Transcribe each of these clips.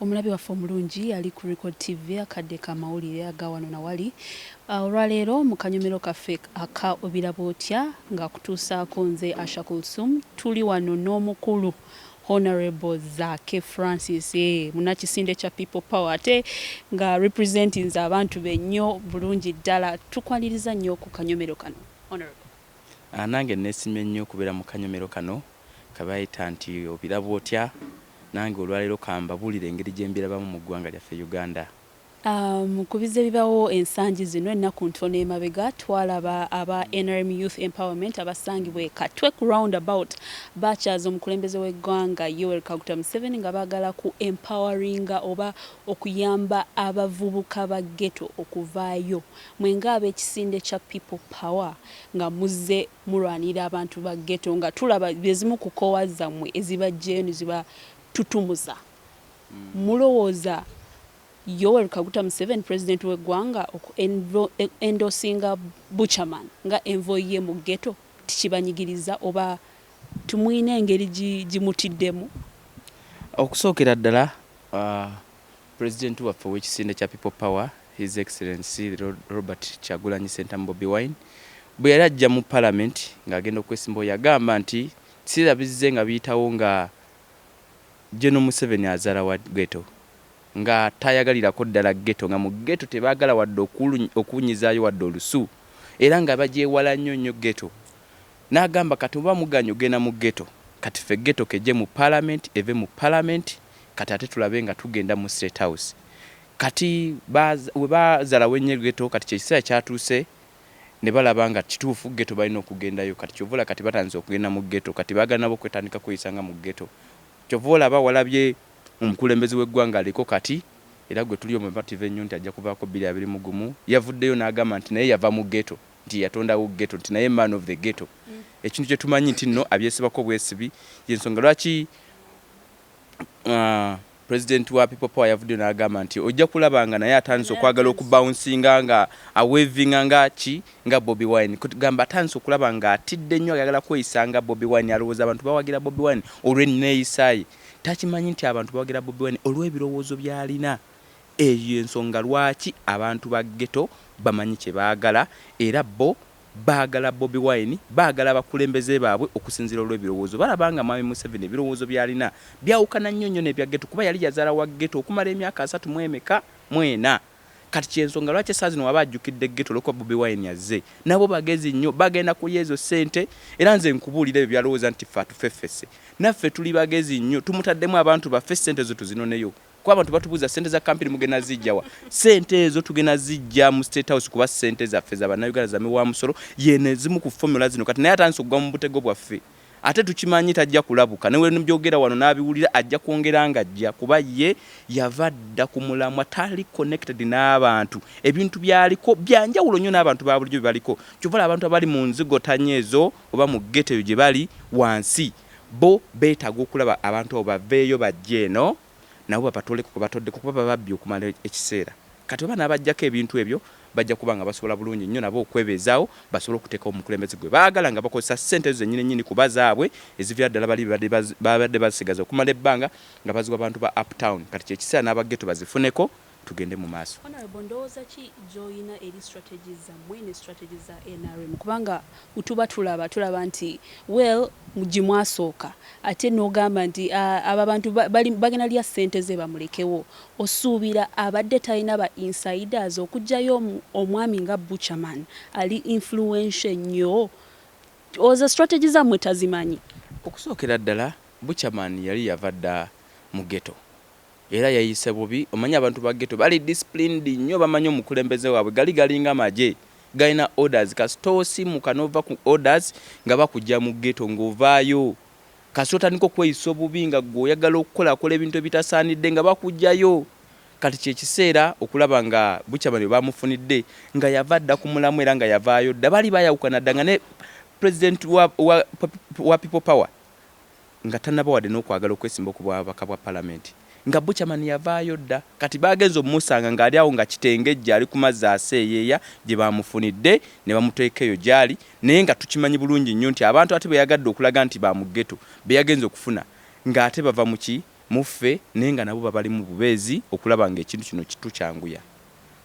Omulabi waffe omulungi ali ku Record TV akadde ka mawulire aga wano na wali. Olwaleero mu kanyomero kaffe aka obiraba otya nga kutuusaako nze Asha Kulsum tuli wano n'omukulu Honorable ZAAKE Francis munakisinde kya People Power ate nga representing abantu bennyo bulungi ddala tukwaliriza nnyo ku kanyomero kano. Honorable. Nange neesimye nnyo okubeera mu kanyomero kano kabayita nti obiraba otya nange olwaleero kambabulira engeri gye mbirabamu mu ggwanga lyaffe Uganda. Mukubize bibawo ensangi zino ennaku ntono emabega twalaba aba NRM Youth Empowerment abasangibwe Katwe ku roundabout bakyaza omukulembeze w'eggwanga Yoweri Kaguta Museveni nga baagala ku empoweringa oba okuyamba abavubuka ba ghetto okuvaayo. Mwenga ab'ekisinde kya People Power nga muzze mulwanira abantu ba ghetto nga tulaba bezimu ku koowa zammwe ezibajjeyo ne ziba tutumuza. Mulowooza Yoweri Kaguta Museveni president w'eggwanga endosinga Buchaman nga envoye mu ghetto tikibanyigiriza oba tumwine engeri gimutiddemu? Okusookera ddala president waffe w'ekisinde kya People Power His Excellency Robert Kyagulanyi Ssentamu Bobi Wine bwe yali ajja mu parliament ng'agenda okwesimbawo yagamba nti sirabizze nga biyitawo nga General Museveni azaala wa ghetto nga tayagalirako ddala ghetto nga mu ghetto tebaagala wadde okunyizaayo wadde olusu era nga bagyewala nnyo ghetto. N'agamba kati oba muganya ogenda mu ghetto kati ffe ghetto kejje mu parliament eve mu parliament kati ate tulabe nga tugenda mu State House. Kati we bazaalawo ennyo ghetto kati kyekiseera kyatuuse ne balaba nga kituufu ghetto balina okugendayo kati kyovula kati batandise okugenda mu ghetto kati baagala nabo kwetandika kweyisanga mu ghetto. Kyovula walabye omukulembeze w'eggwanga aliko kati era gwe tuli omumative ennyo nti ajja kuvaako 2021 yavuddeyo n'agamba nti naye yava mu ghetto nti yatondawo ghetto nti naye man of the ghetto. Ekintu kye tumanyi nti nno abyesibako bwesibi yensonga lwaki president wa People Power yavuddeyo n'agamba nti ojja kulaba nga naye atandise okwagala okubouncinga nga awevinga nga Bobi Wine kugamba atandise okulaba nga atidde nnyo ayagala kweyisanga Bobi Wine alowooza abantu bawagira Bobi Wine olw'enneeyisaaye. Takimanyi nti abantu bawagira Bobi Wine olw'ebirowoozo by'alina. Eyo ensonga lwaki abantu ba ghetto bamanyi kye baagala era bo baagala Bobi Wine baagala abakulembeze baabwe okusinziira olw'ebirowoozo. Balabanga Mwami Museveni ebirowoozo by'alina byawukana nnyo n'ebya ghetto kuba yali yazaala wa ghetto okumala emyaka 34. Kati kyensonga lwaki essaawa zino waba ajjukidde ghetto olw'okuba Bobi Wine yazze nabo bagezi nnyo bagenda kulya ezo ssente era nze nkubuulira ebyo byalowooza nti ffe atufeffese naffe tuli bagezi nnyo tumutaddemu abantu baffe ssente ezo tuzinoneyo kuba abantu batubuuza ssente za kampini mugenda zijjawa ssente ezo tugenda zijja mu State House kuba ssente zaffe z'abannayuganda za miwa musolo yene ezimu ku formula zino kati naye atandise okugwa mu butego bwaffe ate tukimanyi tajja kulabuka newe byogera wano n'abiwulira ajja kwongera nga ajja kuba ye yavadda ku mulamwa tali connected n'abantu ebintu byaliko byanjawulo nnyo n'abantu ba bulijjo baliko kyuvala abantu abali mu nzigotanye ezo oba mu ghetto gye bali wansi bo beetaaga okulaba abantu abo baveeyo bajje eno nabo bapatole ku batodde kuba bababbi okumala ekiseera kati oba n'abajjako ebintu ebyo bajja kubanga basobola bulungi nnyo nabo okwebeezaawo basobola okuteekawo omukulembeze gwe baagala nga bakozesa ssente ezo zennyini kuba zaabwe ezivira ddala bali babadde basigaza okumala ebbanga nga baziwa abantu ba uptown kati kyekiseera n'abaghetto bazifuneko tugende mu maaso. Honorable ndowooza ki gy'olina eri strategies zammwe ne strategies za NRM kubanga tuba tulaba nti well mugi mwasooka ate n'ogamba nti aba bantu bagenda lya ssente ze bamulekewo osuubira abadde talina ba insiders okugjayo omwami nga Buchaman ali influential nnyo oza strategies zammwe tazimanyi? Okusookera ddala Buchaman yali yavadda mu ghetto era yayise bubi omanya abantu ba ghetto bali disciplined nnyo bamanyi omukulembeze waabwe galinga maje galina orders kasitosi mukanova ku orders nga bakujja mu ghetto ng'ovaayo kasota niko kweyisa obubi nga gwoyagala okukola ebintu ebitasaanidde nga bakujjayo kati kyekiseera okulaba nga Buchaman bamufunidde nga yavadda ku mulamu era nga yavaayo dda bali bayawukana dda nga ne president wa People Power nga tannabawadde n'okwagala okwesimba ku bwabaka bwa parliament nga Buchaman yavaayo dda kati bagenza omusanga ng'ali awo nga kitengejja ali ku mazzi aseeyeeya gye bamufunidde ne bamuteeka eyo gy'ali naye nga tukimanyi bulungi nnyo nti abantu ate bwe yagadde okulaga nti ba mu ghetto be yagenza okufuna ng'ate bava mu ki muffe nenga nabo babali mu bubeezi okulaba nga ekintu kino kitukyanguya.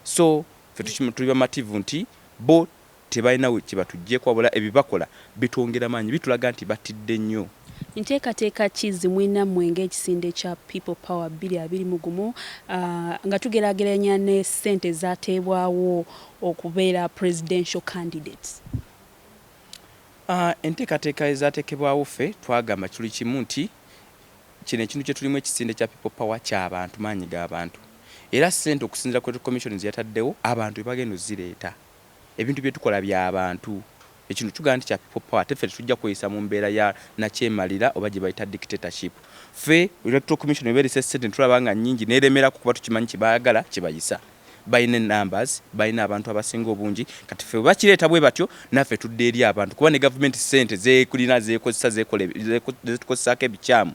So fe tuli bamativu nti bo tebalina we kibatujjeko wabula ebibakola bitwongera maanyi bitulaga nti batidde nnyo. Nteekateeka ki zimwina mwenge ekisinde kya People Power 2021 nga tugeraageranya ne ssente zaateebwawo okubeera presidential candidates? Enteekateeka ezaateekebwawo ffe twagamba kiri kimu nti kino ekintu kye tulimu ekisinde kya People Power ky'abantu, maanyi g'abantu. Era ssente okusinziira ku commission ziyataddewo abantu bagenda ozireeta. Ebintu bye tukola by'abantu. Ekintu tugamba nti kya People Power teffe tujja kweyisa mu mbeera ya nakyemalira oba gye bayita dictatorship. Ffe electoral commission ebeeresa ssente tulaba nga nnyingi n'eremera kuba tukimanyi kibaagala kibayisa. Bayina numbers, bayina abantu abasinga obungi, kati ffe bakireeta bwe batyo naffe tudde eri abantu kuba ne government ssente zeekulina zeekozesa zetukozesaako ebikyamu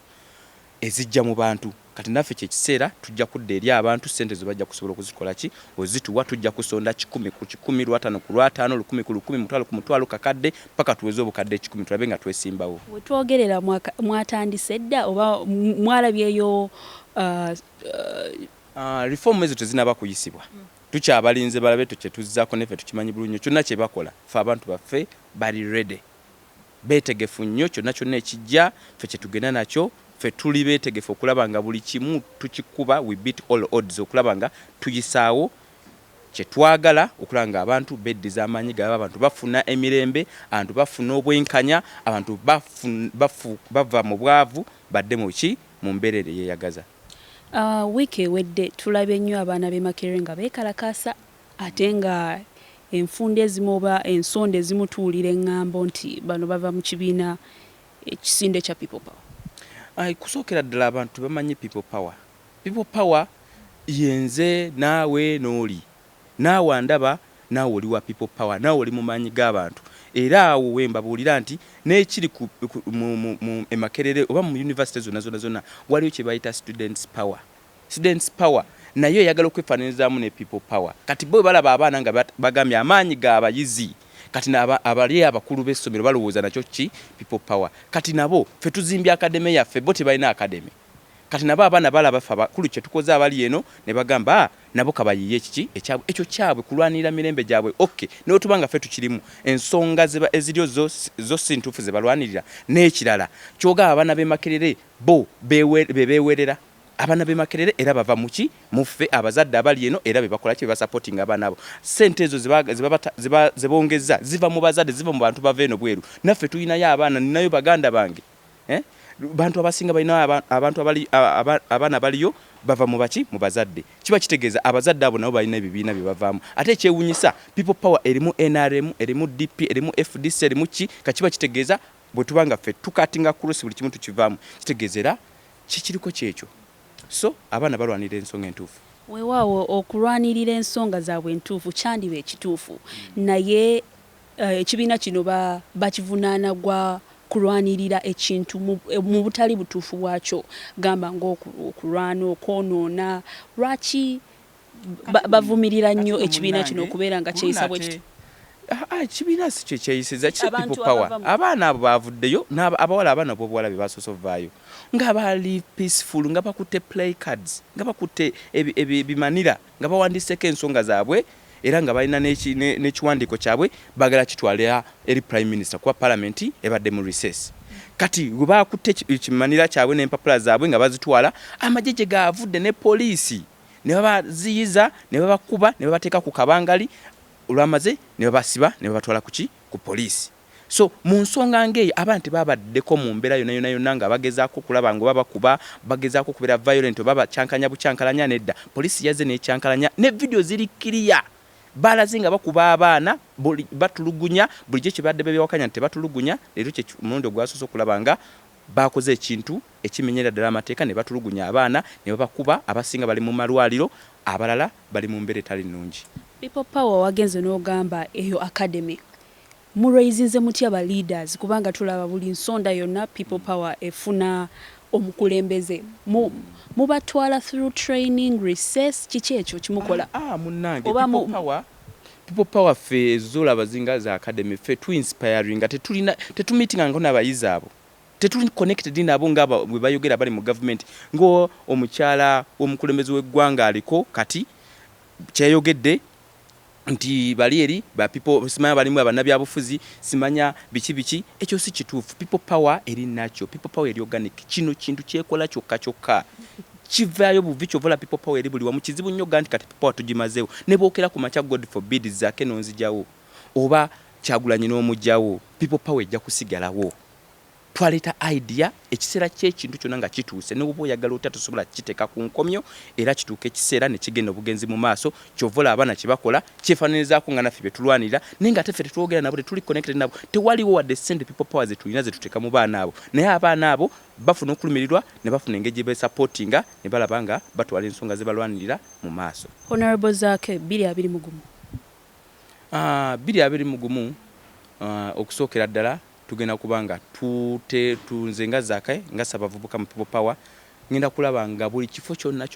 ezijja mu bantu. Kati naffe kyekiseera tujja kudda eri abantu ssente ze bajja kusobola okuzikola ki ozituwa tujja kusonda 10 ku 10 lwatano ku lwatano 10 ku 10 mutwalo ku mutwalo kakadde paka tuweze obukadde 10 tulabe nga twesimbawo. We twogerera mwatandise dda oba mwalabyeyo reform ezo tezinaba kuyisibwa. Tukyabalinze balabe tukyetuzaako neffe tukimanyi bulungi kyonna kye bakola ffe abantu baffe bali ready beetegefu nnyo kyonna ekijja ffe kye tugenda nakyo ffe tuli beetegefu okulaba nga buli kimu tukikuba we beat all odds okulaba nga tuyisaawo kye twagala okulaba nga abantu beddiza amaanyi gaabwe abantu bafuna emirembe abantu bafuna obwenkanya abantu bava mu bwavu badde mu ki mu mbeerera yeeyagaza. Wiiki ewedde tulabye nnyo abaana b'e Makerere nga beekalakaasa ate nga enfunda ezimu oba ensonda ezimu tuwulira eŋŋambo nti bano bava mu kibiina ekisinde kya People Power. Kusookera ddala abantu bamanyi People Power. People Power yenze naawe n'oli. Naawe andaba naawe oli wa People Power, naawe oli mu maanyi g'abantu. Era awo we mbabuulira nti n'ekiri mu Makerere oba mu university zonna waliyo kye bayita students power. Students power nayo eyagala okwefaananyizaamu ne People Power. Kati bo balaba abaana nga bagambye amaanyi g'abayizi. Kati abali abakulu b'essomero balowooza nakyo ki People Power. Kati nabo ffe tuzimbye akademe yaffe bo tebalina akademe. Kati nabo abaana balaba ffe abakulu kye tukoze abali eno ne bagamba nabo kabayiye ekiki ekyabwe ekyo kyabwe kulwanirira mirembe gyabwe. Okay n'otubanga ffe tukirimu ensonga eziryo zo sintuufu ze balwanirira n'ekirala kyoga abaana b'e Makerere bo beewerera abaana b'e Makerere era bava muki muffe abazadde abali eno era bebakola ki bebasupporting abaana abo. Ssente ezo ze bongeza ziva mu bazadde ziva mu bantu bava eno bweru. Naffe tulinayo abaana ninayo baganda bange bantu abasinga balina abantu abaana baliyo bava mu baki mu bazadde. Kiba kitegeeza abazadde abo nabo balina ebibiina bye bavaamu. Ate ekyewunyisa People Power erimu NRM erimu DP erimu FDC erimu ki kakiba kitegeeza bwe tubanga ffe tukatinga cross buli kimu tukivaamu kitegeezera kikiriko kyekyo. So abaana balwanira ensonga entuufu. Weewaawo okulwanirira ensonga zaabwe entuufu kyandiba ekituufu naye ekibiina kino bakivunaana gwa kulwanirira ekintu mu butali butuufu bwakyo gamba ng'okulwana okwonoona. Lwaki bavumirira nnyo ekibiina kino okubeera nga kyeyisa bwe kiti? Ekibiina si kye kyeyisiza ki People Power. Abaana abo bavuddeyo abawala abaana b'obuwala be basoose ovaayo nga bali peaceful nga bakutte play cards nga bakutte ebimanira nga bawandiiseko ensonga zaabwe era nga balina n'ekiwandiiko kyabwe bagala kitwalira eri Prime Minister kuba Parliament ebadde mu recess. Kati bwe bakutte ekimanira kyabwe n'empapula zaabwe nga bazitwala amajeje gaavudde ne poliisi ne babaziyiza ne babakuba ne babateeka ku kabangali olwamaze ne babasiba ne babatwala ku poliisi. So mu nsonga ng'eyo abantu babaddeko mu mbeera yonna nga bagezaako kulaba ngo babakuba bagezaako kubeera violent oba bacyankanya bucyankalanya nedda poliisi yazze n'ekyankalanya ne video ziri kiriya balaze nga bakuba abaana batulugunya bulijjo kye badde bebyawakanya nti batulugunya leero kye mulundi ogwasoose okulaba nga bakoze ekintu ekimenyera ddala amateeka ne batulugunya abaana ne babakuba abasinga bali mu malwaliro abalala bali mu mbeera etali nnungi. People Power wagenze n'ogamba eyo academy muraizinze mutya ba leaders kubanga tulaba buli nsonda yonna People Power efuna omukulembeze mubatwala through training recess kiki ekyo kimukola? Munnange People Power ffe zolaba zinga za academy ffe tu inspiring tetumitinga ngo n'abayizi abo tetuli connected nabo ngaba bwe bayogera bali mu government ngo omukyala omukulembeze w'eggwanga aliko kati kyayogedde nti bali eri ba people simanya balimu abanabyabufuzi simanya biki ekyo si kituufu. People power eri nacho, people power eri organic, kino kintu kyekola kyokka kivaayo buvi kyovola people power eri buli wamu kizibu nnyo ganti kati people power tugimazeewo ne bookera ku macha God forbid ZAAKE nonzijawo oba Kyagulanyi n'omujjawo people power ejja kusigalawo. Twaleta idea ekiseera ky'ekintu kyonna nga kituuse ne bwoba oyagala otya tosobola kiteeka ku nkomyo era kituuka ekiseera ne kigenda obugenzi mu maaso kyovola abaana kye bakola kyefaananizaako nga naffe betulwanirira naye nga teffe tetwogera nabo tetuli connected nabo tewaliwo wadde sente people power ze tulina ze tuteeka mu baana abo naye abaana abo bafuna okulumirirwa ne bafuna engeri gye beesupportinga ne balaba nga batwala ensonga ze balwanirira mu maaso. Honorable ZAAKE 221 221 okusookera ddala tugenda kubanga tunze nga ZAAKE nga sabavubuka mu people power ngenda kulaba nga buli kifo kyonna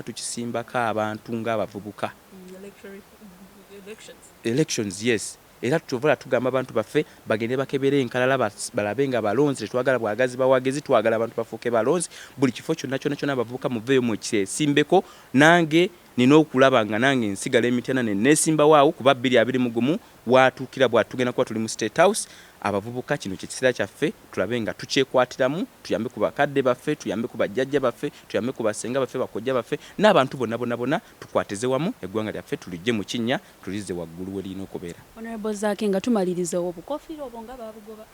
tukisimbako abantu ng'abavubuka elections yes era tuvola tugamba abantu baffe bagende bakebere enkalala balabe nga balonzi tetwagala bwagazi bawagezi twagala abantu bafuuke balonzi buli kifo kyonna abavubuka muveeyo mu kisimbeko nange nina okulaba nga nange nsigala emityana nesimba waawo kuba 221 watuukira bwatugenda kuba tuli mu State House abavubuka kino kiseera kyaffe tulabe nga tukyekwatiramu tuyambe ku bakadde baffe tuyambe ku bajjajja baffe tuyambe ku basenga baffe bakojja baffe n'abantu bonna tukwateze wamu eggwanga lyaffe tulijje mu kinnya tulize waggulu welina okubeera. Honorable ZAAKE nga tumaliriza obukofiira obwo nga babugoba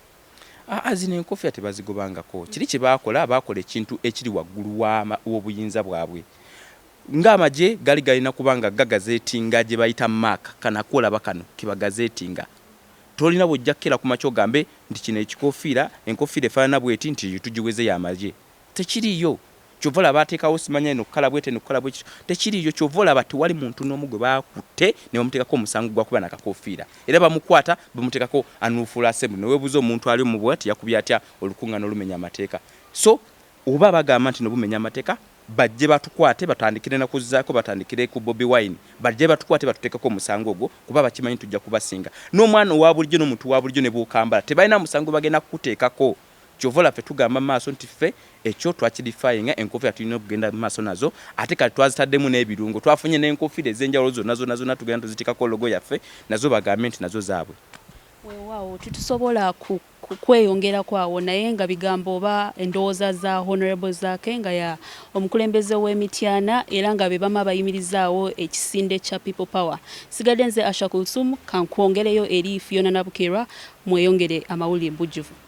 zino enkofiira tebazigobangako kiri kye bakola ekintu ekiri waggulu w'obuyinza bwabwe ng'amagye gali galina kubanga gagazeetinga gye bayita mark kanakola bakano kibagazeetinga tolina bwojja kkera ku makyo gambe nti kino ekikofiira enkofiira efaanana bweti nti tugiweze y'amagye tekiriyo kyovola bateekawo simanya eno kkala bwete eno kkala bwekito tekiriyo kyovola bati wali muntu n'omu gwe baakutte ne bamuteekako omusango gwa kuba nakakofiira era bamukwata bamuteekako anuufuula assembly ne weebuuza omuntu ali mu bwati yakubye atya olukuŋŋaana olumenya amateeka so oba bagamba nti nobumenya amateeka bajje batukwate batandikire na kuzaako batandikire ku Bobi Wine bajje batukwate batuteekako omusango ogwo kuba bakimanyi tujja kubasinga n'omwana owa bulijjo n'omuntu wa bulijjo ne bukambala tebalina musango bagenda kukuteekako kyovola ffe tugamba maaso nti ffe ekyo twakirifayinga enkofiira tulina okugenda maaso nazo ate kati twazitaddemu n'ebirungo twafunye n'enkofiira ez'enjawulo zonna tugenda tuziteekako logo yaffe nazo bagambe nti nazo zaabwe. Weewaawo tetusobola kweyongera kwawo naye nga bigambo oba endowooza za Honorable ZAAKE nga ya omukulembeze w'emityana era nga be bama bayimirizaawo ekisinde kya people power. Sigadde nze Asha Kulsum kankwongereyo eri Fiona Nabukirwa mweyongere amawulire mbujjuvu.